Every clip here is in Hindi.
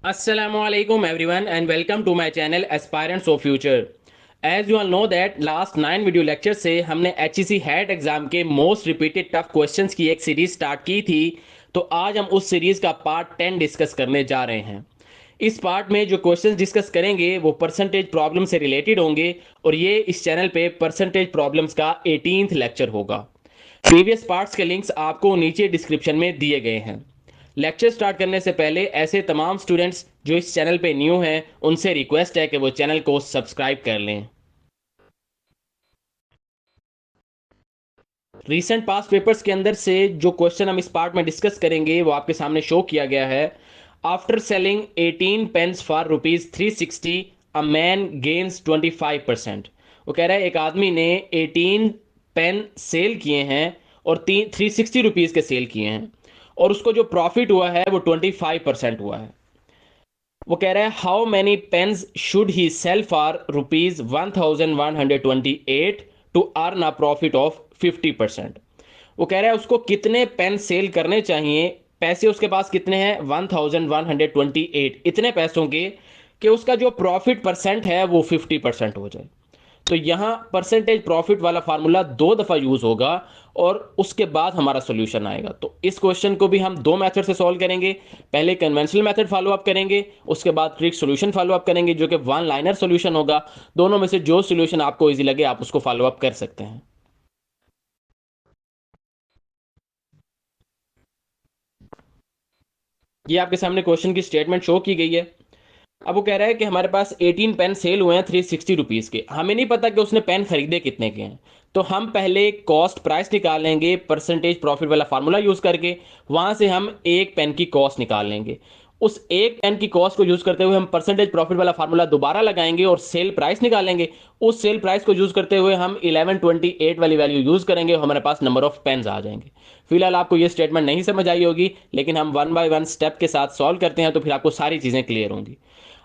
Assalamualaikum everyone and welcome to my channel Aspirants of Future. As you all know that last 9 video lecture से हमने HEC हैट एग्जाम के मोस्ट रिपीटेड टफ क्वेश्चंस की एक सीरीज स्टार्ट की थी। तो आज हम उस सीरीज का पार्ट 10 डिस्कस करने जा रहे हैं। इस पार्ट में जो क्वेश्चंस डिस्कस करेंगे वो परसेंटेज प्रॉब्लम से रिलेटेड होंगे और ये इस चैनल पे परसेंटेज प्रॉब्लम्स का 18th लेक्चर होगा। प्रीवियस पार्ट्स के लिंक्स आपको नीचे डिस्क्रिप्शन में दिए गए हैं। लेक्चर स्टार्ट करने से पहले ऐसे तमाम स्टूडेंट्स जो इस चैनल पे न्यू हैं उनसे रिक्वेस्ट है कि वो चैनल को सब्सक्राइब कर लें। रीसेंट पास्ट पेपर्स के अंदर से जो क्वेश्चन हम इस पार्ट में डिस्कस करेंगे वो आपके सामने शो किया गया है। After selling 18 pens for rupees 360 a man gains 25%। वो कह रहा है एक आदमी ने 18 पेन सेल किए हैं और 360 रुपीज़ के सेल किए हैं और उसको जो प्रॉफिट हुआ है वो 25% हुआ है। वो कह रहा है how many pens should he sell for rupees 1128 to earn a profit of 50%। वो कह रहा है उसको कितने पेन सेल करने चाहिए, पैसे उसके पास कितने हैं 1128 इतने पैसों के कि उसका जो प्रॉफिट परसेंट है वो 50% हो जाए। तो यहां परसेंटेज प्रॉफिट वाला फार्मूला 2 दफा यूज होगा और उसके बाद हमारा सोल्यूशन आएगा। तो इस क्वेश्चन को भी हम 2 मेथड से सॉल्व करेंगे। पहले कन्वेंशनल मेथड फॉलो अप करेंगे, उसके बाद ट्रिक सोल्यूशन फॉलो अप करेंगे जो कि वन लाइनर सोल्यूशन होगा। दोनों में से जो सोल्यूशन आपको इजी लगे आप उसको फॉलो अप कर सकते हैं। ये आपके सामने क्वेश्चन की स्टेटमेंट शो की गई है। अब वो कह रहा है कि हमारे पास 18 पेन सेल हुए हैं 360 रुपीज़ के, हमें नहीं पता कि उसने पेन खरीदे कितने के हैं। तो हम पहले कॉस्ट प्राइस निकाल लेंगे परसेंटेज प्रॉफिट वाला फार्मूला यूज़ करके। वहां से हम एक पेन की कॉस्ट निकाल लेंगे। उस एक पेन की कॉस्ट को यूज़ करते हुए हम परसेंटेज प्रॉफिट वाला फार्मूला दोबारा लगाएंगे और सेल प्राइस निकालेंगे। उस सेल प्राइस को यूज़ करते हुए हम 1128 वाली वैल्यू यूज़ करेंगे और हमारे पास नंबर ऑफ पेन्स आ जाएंगे। फिलहाल आपको ये स्टेटमेंट नहीं समझ आई होगी, लेकिन हम वन बाय वन स्टेप के साथ सॉल्व करते हैं तो फिर आपको सारी चीज़ें क्लियर होंगी।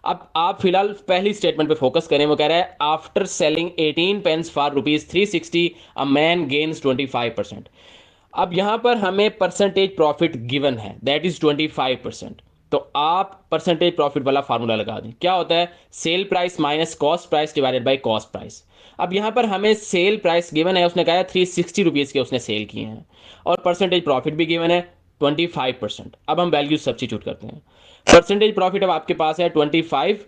अब आप फिलहाल पहली स्टेटमेंट पे फोकस करें। वो कह रहा है after selling 18 pens for rupees 360 a man gains 25%। अब यहां पर हमें परसेंटेज प्रॉफिट गिवन है दैट इज 25%। तो आप परसेंटेज प्रॉफिट वाला फार्मूला लगा दें। क्या होता है sale price minus cost price divided by cost price. अब यहां पर हमें सेल प्राइस गिवन है, उसने कहा है 360 रुपीज़ के उसने सेल किए हैं और परसेंटेज प्रॉफिट भी गिवन है 25%। अब हम वैल्यू सब्सिट्यूट करते हैं। परसेंटेज प्रॉफिट अब आपके पास है 25।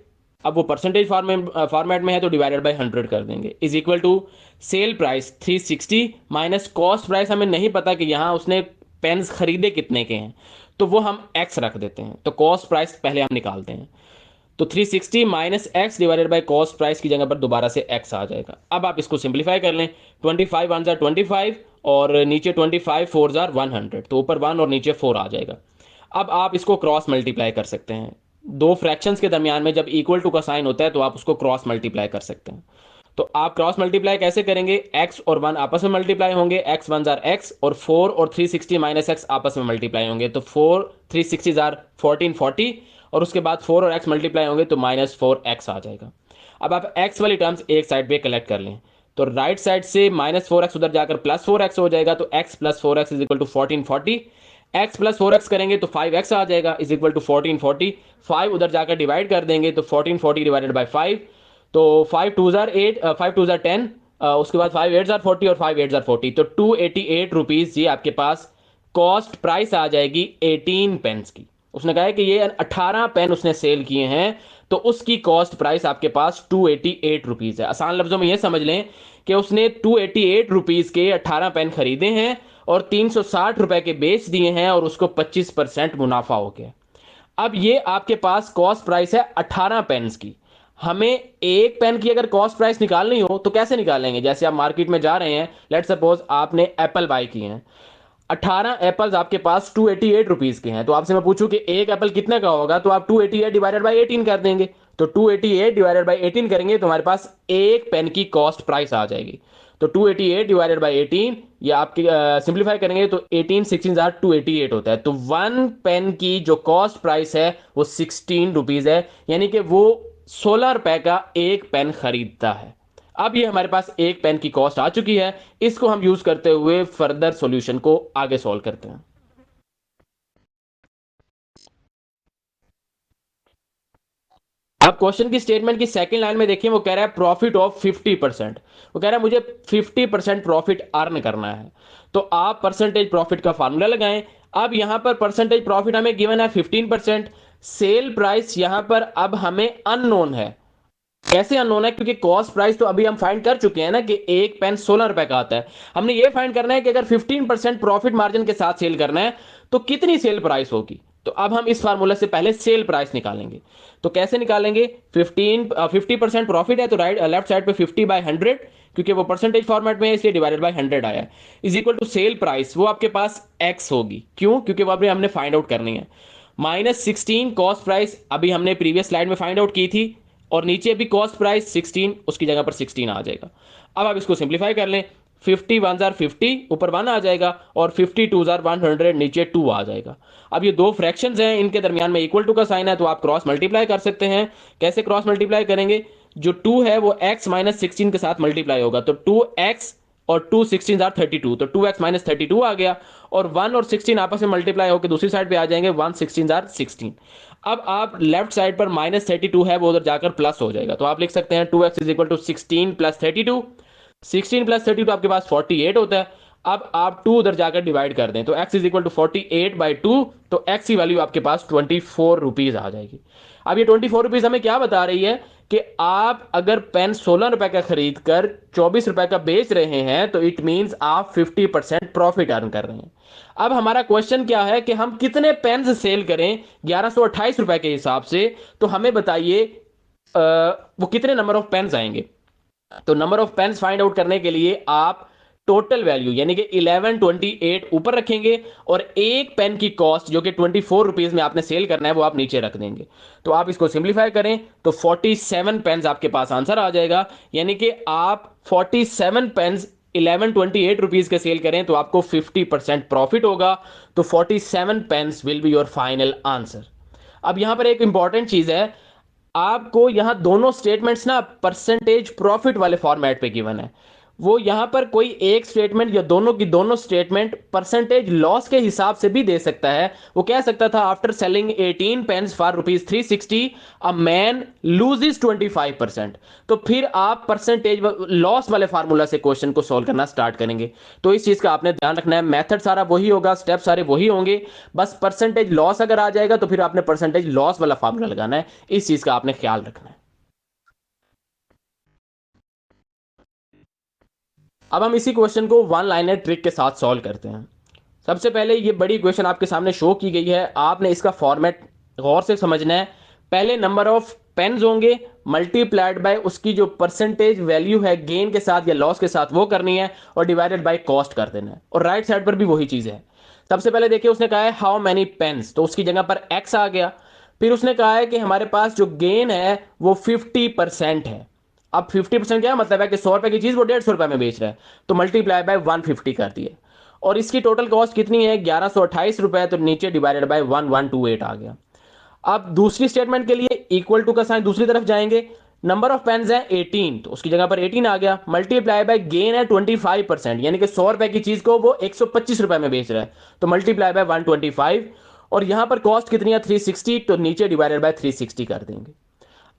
अब वो परसेंटेज फॉर्मेट में है तो डिवाइडेड बाय 100 कर देंगे is equal to sell price 360 minus cost price हमें नहीं पता कि यहाँ उसने पेन्स खरीदे कितने के हैं, तो वो हम एक्स रख देते हैं। तो कॉस्ट प्राइस पहले हम निकालते हैं। तो 360 minus x divided by cost price की जगह पर दोबारा से एक्स आ जाएगा। अब आप इसको सिंप्लीफाई कर लें। 25 वन जार 25 और नीचे 25 फोर जार 100, तो ऊपर 1 और नीचे 4 आ जाएगा। अब आप इसको क्रॉस मल्टीप्लाई कर सकते हैं। दो फ्रैक्शंस के दरमियान में जब इक्वल टू का साइन होता है तो आप उसको क्रॉस मल्टीप्लाई कर सकते हैं। तो आप क्रॉस मल्टीप्लाई कैसे करेंगे, एक्स और 1 आपस में मल्टीप्लाई होंगे, एक्स वन जार एक्स और 4 और 360 माइनस एक्स आपस में मल्टीप्लाई होंगे तो 4 360 जार 1440 और उसके बाद 4 और एक्स मल्टीप्लाई होंगे तो -4x आ जाएगा। अब आप एक्स वाली टर्म्स एक साइड पे कलेक्ट कर लें। तो राइट साइड से -4x उधर जाकर +4x हो जाएगा तो x plus 4x is equal to 1440। X plus 4x करेंगे तो 5x आ जाएगा इज इक्वल टू 1440। 5 उधर जाकर डिवाइड कर देंगे तो 1440 डिवाइडेड बाई 5। तो 5 टू जार 8, 5 टू जार 10, उसके बाद 5 8 जार 40 और 5 8 जार 40, तो 288 रुपीज़ ये आपके पास कॉस्ट प्राइस आ जाएगी 18 पेन्स की। उसने कहा है कि ये 18 पेन उसने सेल किए हैं तो उसकी कॉस्ट प्राइस आपके पास 288 रुपीज़ है। आसान लफ्जों में ये समझ लें कि उसने 288 रुपीज़ के 18 पेन खरीदे हैं और 360 रुपए के बेच दिए हैं और उसको 25% मुनाफा हो गया। अब ये आपके पास कॉस्ट प्राइस है 18 पेन्स की। हमें एक पेन की अगर कॉस्ट प्राइस निकालनी हो तो कैसे निकालेंगे, जैसे आप मार्केट में जा रहे हैं, लेट सपोज आपने एप्पल बाय किए हैं। 18 एप्पल्स आपके पास 288 रुपीज के हैं, तो आपसे मैं पूछूं कि एक एप्पल कितने का होगा तो आप 288 डिवाइडेड बाई 18 कर देंगे। तो 288 डिवाइडेड बाई 18 करेंगे तो हमारे पास एक पेन की कॉस्ट प्राइस आ जाएगी। तो 288 डिवाइडेड बाई 18 ये आपकी सिंप्लीफाई करेंगे तो 18 16 जार 288 होता है। तो वन पेन की जो कॉस्ट प्राइस है वो 16 रुपीज है, यानी कि वो 16 रुपए का एक पेन खरीदता है। अब ये हमारे पास एक पेन की कॉस्ट आ चुकी है। इसको हम यूज करते हुए फर्दर सॉल्यूशन को आगे सॉल्व करते हैं। अब क्वेश्चन की स्टेटमेंट की सेकंड लाइन में देखिए, वो कह रहा है प्रॉफिट ऑफ 50%। वो कह रहा है मुझे 50% प्रॉफिट अर्न करना है। तो आप परसेंटेज प्रॉफिट का फार्मूला लगाएं। अब यहां पर परसेंटेज प्रॉफिट हमें गिवन है 15%। सेल प्राइस यहां पर अब हमें अननोन है। कैसे अननोन है? क्योंकि कॉस्ट प्राइस तो अभी हम फाइंड कर चुके हैं ना कि एक पेन 16 रुपए का आता है। हमने ये फाइंड करना है कि अगर 15% प्रॉफिट मार्जिन के साथ सेल करना है तो कितनी सेल प्राइस होगी। तो अब हम इस फार्मूला से पहले सेल प्राइस निकालेंगे। तो कैसे निकालेंगे? 50% प्रॉफिट है तो राइट लेफ्ट साइड पे 50/100, क्योंकि वो परसेंटेज फॉर्मेट में है इसलिए डिवाइडेड बाय 100 आया है, is equal to sell price. वो आपके पास एक्स होगी। क्यों? क्योंकि वो अभी हमने फाइंड आउट करनी है। -16 कॉस्ट प्राइस अभी हमने प्रीवियस स्लाइड में फाइंड आउट की थी, और नीचे भी कॉस्ट प्राइस 16, उसकी जगह पर 16 आ जाएगा। अब आप इसको सिंप्लीफाई कर लें। 50 1 जार 50, ऊपर 1 आ जाएगा, और 50 2 जार 100, नीचे 2 आ जाएगा। अब ये दो फ्रैक्शंस हैं, इनके दरमियान में इक्वल टू का साइन है, तो आप क्रॉस मल्टीप्लाई कर सकते हैं। कैसे क्रॉस मल्टीप्लाई करेंगे? जो 2 है वो x -16 के साथ मल्टीप्लाई होगा, तो 2x और 2 16 आर 32, तो 2x -32 आ गया, और 1 और 16 आपस में मल्टीप्लाई होकर दूसरी साइड पे आ जाएंगे, 1 16 आर 16। अब आप लेफ्ट साइड पर -32 है वो उधर जाकर प्लस हो जाएगा, तो आप लिख सकते हैं 2x इज इक्वल टू 16 + 32। 16 + 32 आपके पास 48 होता है। अब आप 2 उधर जाकर डिवाइड कर दें, तो x इज इक्वल टू 48/2, तो x की वैल्यू आपके पास 24 रुपीज आ जाएगी। अब ये 24 रुपीज हमें क्या बता रही है कि आप अगर पेन 16 रुपए का खरीद कर 24 रुपए का बेच रहे हैं, तो इट मींस आप 50% प्रॉफिट अर्न कर रहे हैं। अब हमारा क्वेश्चन क्या है कि हम कितने पेन सेल करें 1128 रुपए के हिसाब से। तो हमें बताइए वो कितने नंबर ऑफ पेन्स आएंगे। तो number of pens find out करने के लिए आप टोटल वैल्यू यानी कि 1128 ऊपर रखेंगे, और एक पेन की कॉस्ट जो कि 24 रुपीज में आपने सेल करना है वो आप नीचे रख देंगे। तो आप इसको सिंप्लीफाई करें तो 47 पेन्स आपके पास आंसर आ जाएगा। यानी कि आप 47 पेन्स 1128 रुपीज के सेल करें तो आपको 50% प्रॉफिट होगा। तो 47 pens will be your final answer. अब यहां पर एक इंपॉर्टेंट चीज है, आपको यहां दोनों स्टेटमेंट्स ना परसेंटेज प्रॉफिट वाले फॉर्मेट पे गिवन है। वो यहां पर कोई एक स्टेटमेंट या दोनों की दोनों स्टेटमेंट परसेंटेज लॉस के हिसाब से भी दे सकता है। वो कह सकता था after selling 18 pens for ₹360 a man loses 25%। तो फिर आप परसेंटेज लॉस वाले फार्मूला से क्वेश्चन को सॉल्व करना स्टार्ट करेंगे। तो इस चीज का आपने ध्यान रखना है, मेथड सारा वही होगा, स्टेप सारे वही होंगे, बस परसेंटेज लॉस अगर आ जाएगा तो फिर आपने परसेंटेज लॉस वाला फार्मूला लगाना है। इस चीज का आपने ख्याल रखना है। अब हम इसी क्वेश्चन को वन लाइनर ट्रिक के साथ सॉल्व करते हैं। सबसे पहले ये बड़ी इक्वेशन आपके सामने शो की गई है, आपने इसका फॉर्मेट गौर से समझना है। पहले नंबर ऑफ पेन्स होंगे मल्टीप्लाइड बाय उसकी जो परसेंटेज वैल्यू है गेन के साथ या लॉस के साथ वो करनी है, और डिवाइडेड बाय कॉस्ट कर देना है, और राइट साइड पर भी वही चीज है। सबसे पहले देखिए उसने कहा है हाउ मैनी पेन्स, तो उसकी जगह पर एक्स आ गया। फिर उसने कहा है कि हमारे पास जो गेन है वो 50% है। अब 50% क्या मतलब है कि 100 रुपए की चीज वो 150 रुपए में बेच रहा है, तो मल्टीप्लाई बाय 150 कर दिए। और इसकी टोटल कॉस्ट कितनी है? 1128 रुपए, तो नीचे डिवाइडेड बाय 1128 आ गया। अब दूसरी स्टेटमेंट के लिए इक्वल टू का साइन दूसरी तरफ जाएंगे। नंबर ऑफ पेन्स है 18, तो उसकी जगह पर 18 आ गया, मल्टीप्लाई बाय गेन है 25%, यानी कि 100 रुपए की चीज को वो 125 रुपए में बेच रहा है, तो मल्टीप्लाई बाय 125। और यहां पर कॉस्ट कितनी है? 360, तो नीचे डिवाइडेड बाय 360 कर देंगे।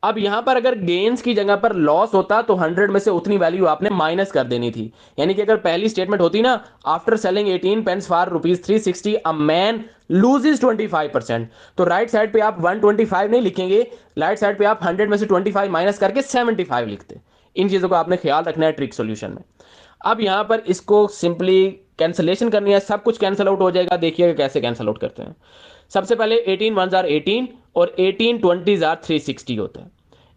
अब यहां पर अगर गेन्स की जगह पर लॉस होता तो 100 में से उतनी वैल्यू आपने माइनस कर देनी थी। यानी कि अगर पहली स्टेटमेंट होती ना after selling 18 pens for ₹360 a man loses 25%, तो राइट साइड पे आप 125 नहीं लिखेंगे, राइट साइड पे आप 100 में से 25 माइनस करके 75 लिखते। इन चीजों को आपने ख्याल रखना है ट्रिक सॉल्यूशन में। अब यहां पर इसको सिंपली कैंसलेशन करनी है, सब कुछ कैंसिल आउट हो जाएगा। देखिएगा कैसे कैंसिल आउट करते हैं। सबसे पहले 18 1 जार 18, और 18 20 जार 360 होता है।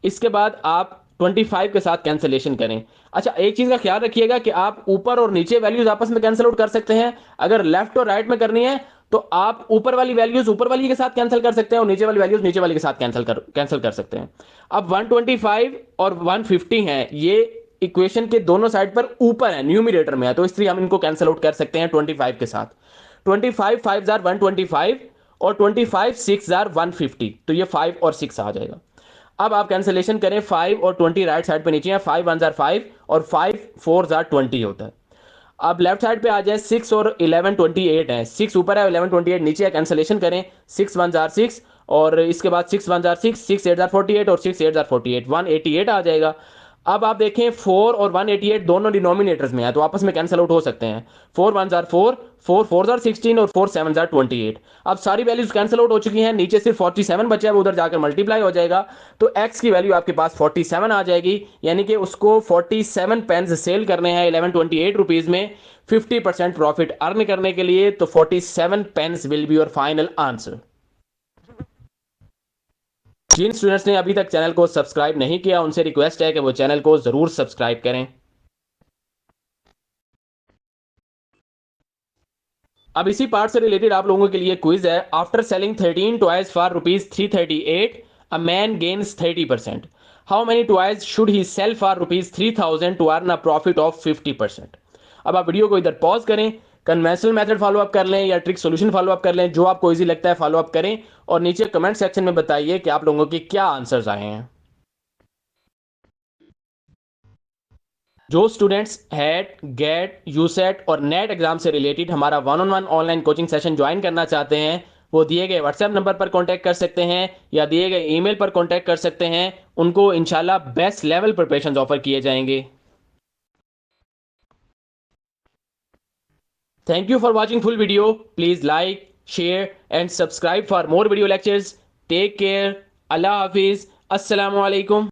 इसके बाद आप 25 के साथ कैंसलेशन करें। अच्छा, एक चीज का ख्याल रखिएगा कि आप ऊपर और नीचे वैल्यूज आपस में कैंसिल आउट कर सकते हैं। अगर लेफ्ट और राइट में करनी है तो आप ऊपर वाली वैल्यूज ऊपर वाली के साथ कैंसिल कर सकते हैं, और नीचे वाली वैल्यूज नीचे वाली के साथ कैंसिल कर सकते हैं। अब 125 और 150 है, ये इक्वेशन के दोनों साइड पर ऊपर है, न्यूमिरेटर में है, तो इसलिए हम इनको कैंसिल आउट कर सकते हैं 25 के साथ। 25 5 जार 125, और 25 6 जार 150, तो ये 5 और 6 आ जाएगा। अब आप कैंसिलेशन करें, 5 और 20 राइट साइड पे नीचे है, 5 1 जार 5, और 5 4 जार 20 होता है। अब लेफ्ट साइड पे आ जाए, 6 और 11 28 है, 6 ऊपर है 11 28 नीचे है, कैंसिलेशन करें, 6 1 जार 6, और इसके बाद 6 1 जार 6, 6 8 जार 48 और 6 8 जार 48, 188 आ जाएगा। अब आप देखें 4 और 188 दोनों डिनोमिनेटर्स में है तो आपस में कैंसिल आउट हो सकते हैं। 4 1 जार 4, 4 4 जार 16 और 4 7 जार 28। अब सारी वैल्यूज कैंसिल आउट हो चुकी हैं, नीचे सिर्फ 47 बचा है, वो उधर जाकर मल्टीप्लाई हो जाएगा। तो एक्स की वैल्यू आपके पास 47 आ जाएगी, यानी कि उसको 47 पेन्स सेल करने हैं 1128 रुपीज में 50% प्रॉफिट अर्न करने के लिए। तो 47 pens will be your final answer. जिन स्टूडेंट्स ने अभी तक चैनल को सब्सक्राइब नहीं किया उनसे रिक्वेस्ट है कि वो चैनल को जरूर सब्सक्राइब करें। अब इसी पार्ट से रिलेटेड आप लोगों के लिए क्विज है। After selling 13 toys for rupees 338, a man gains 30%। How many toys should he sell for rupees 3000 to earn a profit of 50%। अब आप वीडियो को इधर पॉज करें, कन्वेंशनल मेथड फॉलो अप कर लें या ट्रिक सॉल्यूशन फॉलो अप कर लें, जो आपको इजी लगता है फॉलो अप करें और नीचे कमेंट सेक्शन में बताइए कि आप लोगों के क्या आंसर्स आए हैं। जो स्टूडेंट्स हैट गेट यूसेट और नेट एग्जाम से रिलेटेड हमारा 1-on-1 online coaching session join करना चाहते हैं, वो दिए गए व्हाट्सएप नंबर पर कांटेक्ट कर सकते हैं या दिए गए ईमेल पर कांटेक्ट कर सकते हैं। उनको इंशाल्लाह बेस्ट लेवल प्रिपरेशन ऑफर किए जाएंगे। Thank you for watching full video. Please like, share and subscribe for more video lectures. Take care. अल्लाह हाफिज। अस्सलाम वालेकुम।